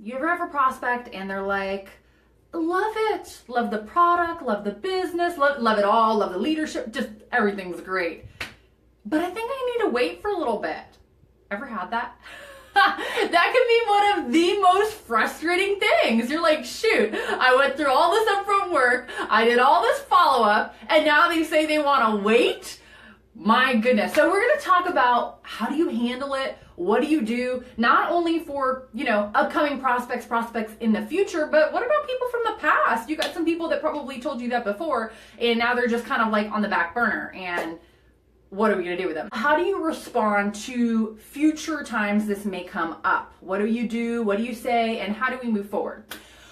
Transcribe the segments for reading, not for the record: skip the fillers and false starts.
you ever have a prospect and they're like, love it, love the product, love the business, love it all, love the leadership, just everything's great. But I think I need to wait for a little bit. Ever had that? That can be one of the most frustrating things. You're like, shoot, I went through all this upfront work, I did all this follow-up, and now they say they want to wait? My goodness. So we're going to talk about how do you handle it? What do you do? Not only for, upcoming prospects in the future, but what about people from the past? You got some people that probably told you that before, and now they're just kind of like on the back burner. And what are we going to do with them? How do you respond to future times this may come up? What do you do? What do you say? And how do we move forward?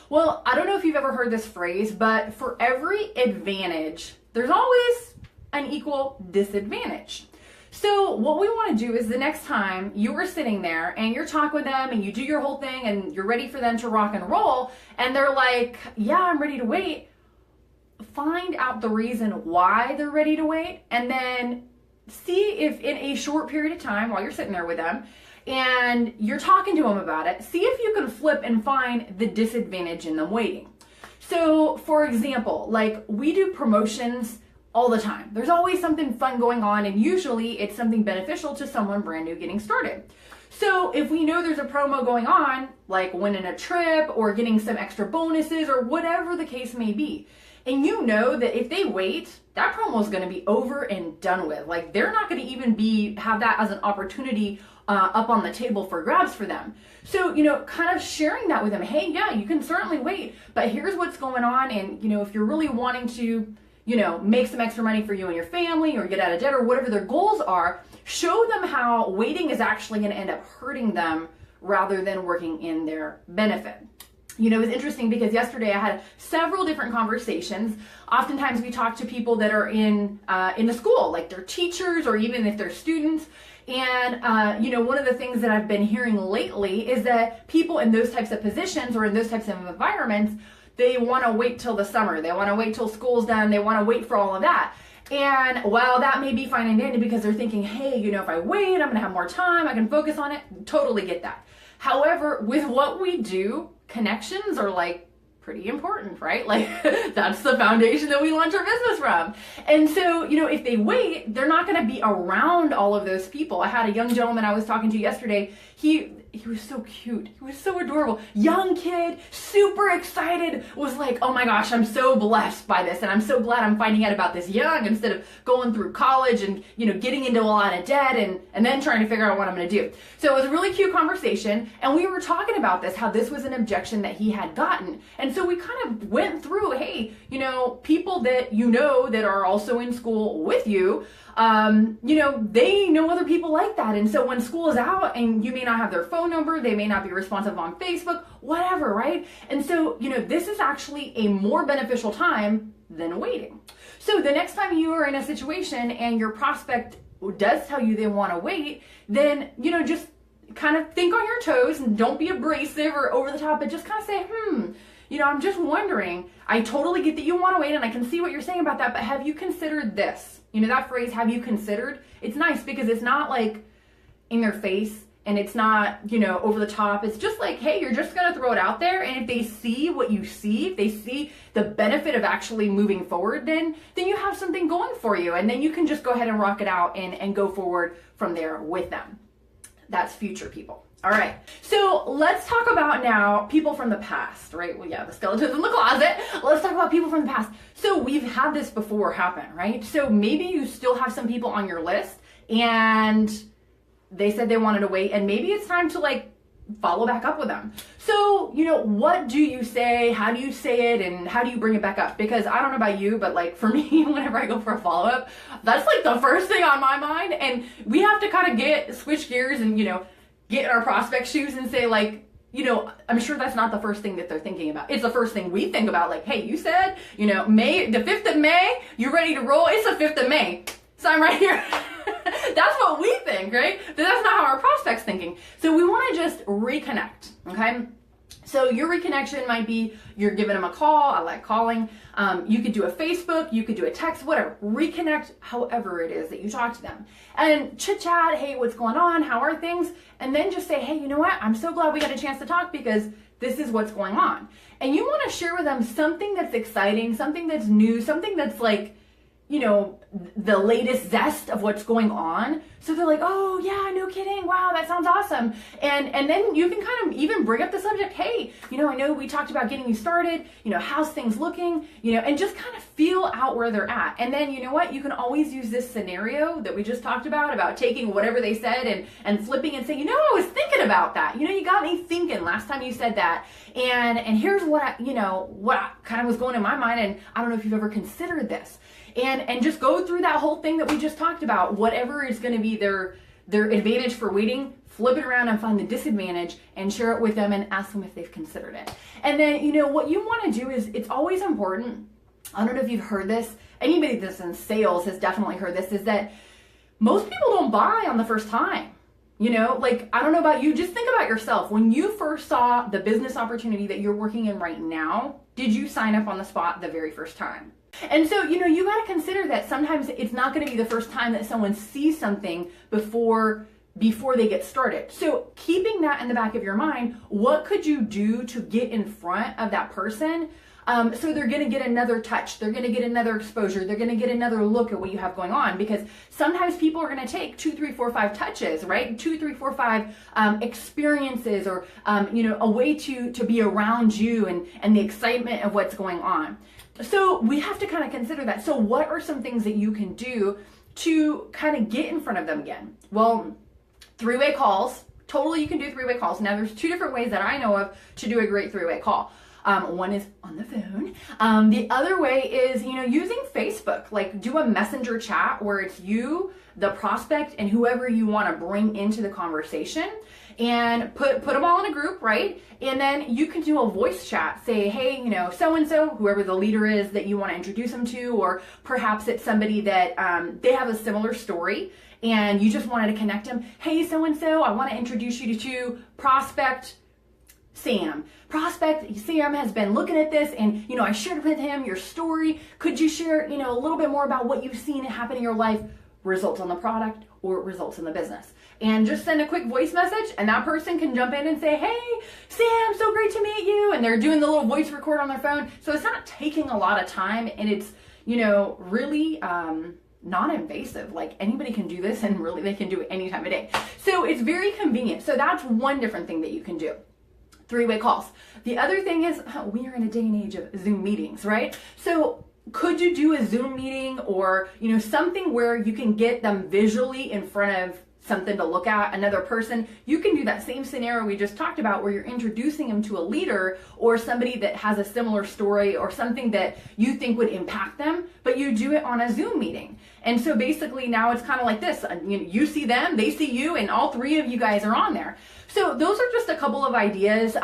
Well, I don't know if you've ever heard this phrase, but for every advantage, there's always an equal disadvantage. So what we want to do is the next time you are sitting there and you're talking with them and you do your whole thing and you're ready for them to rock and roll and they're like, yeah, I'm ready to wait. Find out the reason why they're ready to wait, and then see if in a short period of time while you're sitting there with them and you're talking to them about it, see if you can flip and find the disadvantage in them waiting. So for example, like we do promotions all the time. There's always something fun going on, and usually it's something beneficial to someone brand new getting started. So if we know there's a promo going on, like winning a trip or getting some extra bonuses or whatever the case may be, and you know that if they wait, that promo is going to be over and done with. Like they're not going to even have that as an opportunity up on the table for grabs for them. So, kind of sharing that with them. Hey, yeah, you can certainly wait, but here's what's going on. And, if you're really wanting to, make some extra money for you and your family or get out of debt or whatever their goals are, show them how waiting is actually going to end up hurting them rather than working in their benefit. It was interesting because yesterday I had several different conversations. Oftentimes we talk to people that are in the school, like they're teachers or even if they're students. And, one of the things that I've been hearing lately is that people in those types of positions or in those types of environments, they want to wait till the summer. They want to wait till school's done. They want to wait for all of that. And while that may be fine and dandy because they're thinking, hey, if I wait, I'm going to have more time. I can focus on it. Totally get that. However, with what we do, connections are like pretty important, right? Like that's the foundation that we launch our business from. And so, if they wait, they're not going to be around all of those people. I had a young gentleman I was talking to yesterday. He was so cute. He was so adorable. Young kid, super excited, was like, oh my gosh, I'm so blessed by this. And I'm so glad I'm finding out about this young instead of going through college and, getting into a lot of debt and then trying to figure out what I'm going to do. So it was a really cute conversation. And we were talking about this, how this was an objection that he had gotten. And so we kind of went through, hey, people that that are also in school with you, they know other people like that. And so when school is out and you may not have their phone number, they may not be responsive on Facebook, whatever, right? And so, this is actually a more beneficial time than waiting. So the next time you are in a situation and your prospect does tell you they want to wait, then, just kind of think on your toes and don't be abrasive or over the top, but just kind of say, I'm just wondering, I totally get that you want to wait and I can see what you're saying about that, but have you considered this? That phrase, have you considered? It's nice because it's not like in their face and it's not, over the top. It's just like, hey, you're just going to throw it out there. And if they see what you see, if they see the benefit of actually moving forward, then you have something going for you. And then you can just go ahead and rock it out and go forward from there with them. That's future people. All right, so let's talk about now people from the past, right? Well, yeah, the skeletons in the closet. Let's talk about people from the past. So we've had this before happen, right? So maybe you still have some people on your list and they said they wanted to wait and maybe it's time to follow back up with them. So, what do you say? How do you say it? And how do you bring it back up? Because I don't know about you, but for me, whenever I go for a follow-up, that's the first thing on my mind. And we have to kind of switch gears and, get in our prospect shoes and say I'm sure that's not the first thing that they're thinking about. It's the first thing we think about. Hey, you said, May, the 5th of May, you're ready to roll. It's the 5th of May. So I'm right here. That's what we think, right? But that's not how our prospect's thinking. So we want to just reconnect, okay? So your reconnection might be you're giving them a call. I like calling. You could do a Facebook, you could do a text, whatever. Reconnect however it is that you talk to them. And chit chat, hey, what's going on? How are things? And then just say, hey, you know what? I'm so glad we got a chance to talk because this is what's going on. And you want to share with them something that's exciting, something that's new, something that's like, you know, the latest zest of what's going on. So they're like, oh yeah, no kidding. Wow, that sounds awesome. And then you can kind of even bring up the subject. Hey, you know, I know we talked about getting you started, you know, how's things looking, you know, and just kind of feel out where they're at. And then, you know what, you can always use this scenario that we just talked about taking whatever they said and flipping and saying, you know, I was thinking about that. You know, you got me thinking last time you said that. And here's what kind of was going in my mind. And I don't know if you've ever considered this. And just go through that whole thing that we just talked about. Whatever is going to be their advantage for waiting, flip it around and find the disadvantage and share it with them and ask them if they've considered it. And then, you know, what you want to do is, it's always important, I don't know if you've heard this, anybody that's in sales has definitely heard this, is that most people don't buy on the first time. You know, like, I don't know about you, just think about yourself. When you first saw the business opportunity that you're working in right now, did you sign up on the spot the very first time? And so, you know, you got to consider that sometimes it's not going to be the first time that someone sees something before they get started. So keeping that in the back of your mind, what could you do to get in front of that person? So they're going to get another touch. They're going to get another exposure. They're going to get another look at what you have going on, because sometimes people are going to take 2, 3, 4, 5 touches, right? 2, 3, 4, 5 experiences, or, you know, a way to be around you and the excitement of what's going on. So we have to kind of consider that. So what are some things that you can do to kind of get in front of them again? Well, 3-way calls. Totally, you can do 3-way calls. Now, there's 2 different ways that I know of to do a great 3-way call. One is on the phone. The other way is, you know, using Facebook. Like, do a messenger chat where it's you, the prospect, and whoever you want to bring into the conversation, and put them all in a group, right? And then you can do a voice chat. Say, hey, you know, so-and-so, whoever the leader is that you want to introduce them to, or perhaps it's somebody that they have a similar story and you just wanted to connect them. Hey, so-and-so, I want to introduce you to prospect Sam. Prospect Sam has been looking at this, and, you know, I shared with him your story. Could you share, you know, a little bit more about what you've seen happen in your life, results on the product or results in the business? And just send a quick voice message, and that person can jump in and say, hey, Sam, so great to meet you. And they're doing the little voice record on their phone. So it's not taking a lot of time, and it's, you know, really non-invasive. Like, anybody can do this, and really they can do it any time of day. So it's very convenient. So that's one different thing that you can do. 3-way calls. The other thing is, we are in a day and age of Zoom meetings, right? So could you do a Zoom meeting, or, you know, something where you can get them visually in front of something to look at, another person? You can do that same scenario we just talked about, where you're introducing them to a leader or somebody that has a similar story or something that you think would impact them, but you do it on a Zoom meeting. And so basically now it's kind of like this, you see them, they see you, and all 3 of you guys are on there. So those are just a couple of ideas.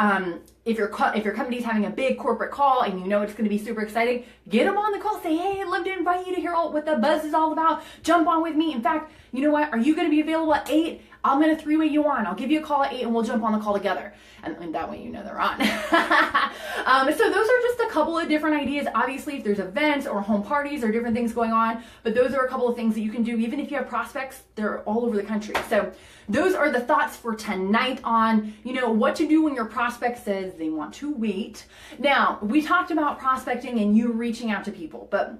If your company's having a big corporate call and you know it's going to be super exciting, get them on the call. Say, hey, I'd love to invite you to hear what the buzz is all about. Jump on with me. In fact, you know what? Are you going to be available at 8? I'm going to 3-way you on. I'll give you a call at 8 and we'll jump on the call together. And that way you know they're on. So those are just a couple of different ideas. Obviously, if there's events or home parties or different things going on, but those are a couple of things that you can do. Even if you have prospects, they're all over the country. So those are the thoughts for tonight on, you know, what to do when your prospect says they want to wait. Now, we talked about prospecting and you reaching out to people, but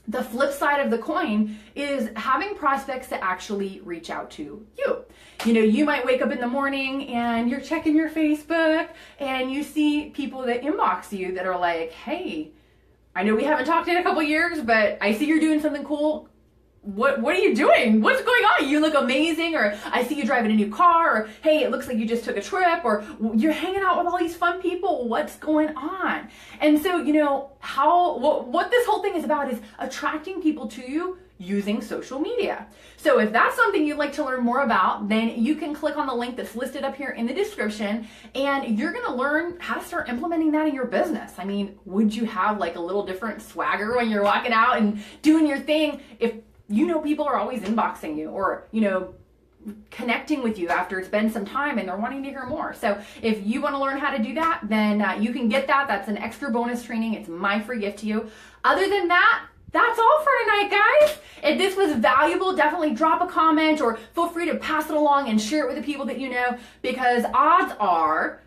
the flip side of the coin is having prospects to actually reach out to you. You know, you might wake up in the morning and you're checking your Facebook and you see people that inbox you that are like, hey, I know we haven't talked in a couple years, but I see you're doing something cool. What are you doing? What's going on? You look amazing. Or I see you driving a new car. Or hey, it looks like you just took a trip. Or you're hanging out with all these fun people. What's going on? And so, you know, what this whole thing is about is attracting people to you using social media. So if that's something you'd like to learn more about, then you can click on the link that's listed up here in the description, and you're going to learn how to start implementing that in your business. I mean, would you have like a little different swagger when you're walking out and doing your thing if you know people are always inboxing you, or, you know, connecting with you after it's been some time and they're wanting to hear more? So if you want to learn how to do that, then you can get that. That's an extra bonus training. It's my free gift to you. Other than that, that's all for tonight, guys. If this was valuable, definitely drop a comment or feel free to pass it along and share it with the people that you know, because odds are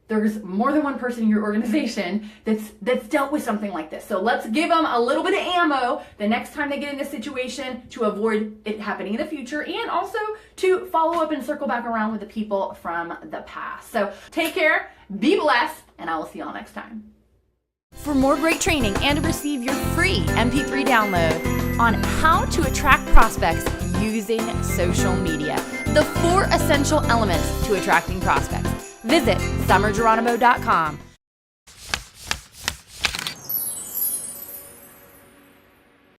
there's more than one person in your organization that's dealt with something like this. So let's give them a little bit of ammo the next time they get in this situation to avoid it happening in the future, and also to follow up and circle back around with the people from the past. So take care, be blessed, and I will see y'all next time. For more great training and to receive your free MP3 download on how to attract prospects using social media, the 4 essential elements to attracting prospects, visit summergeronimo.com.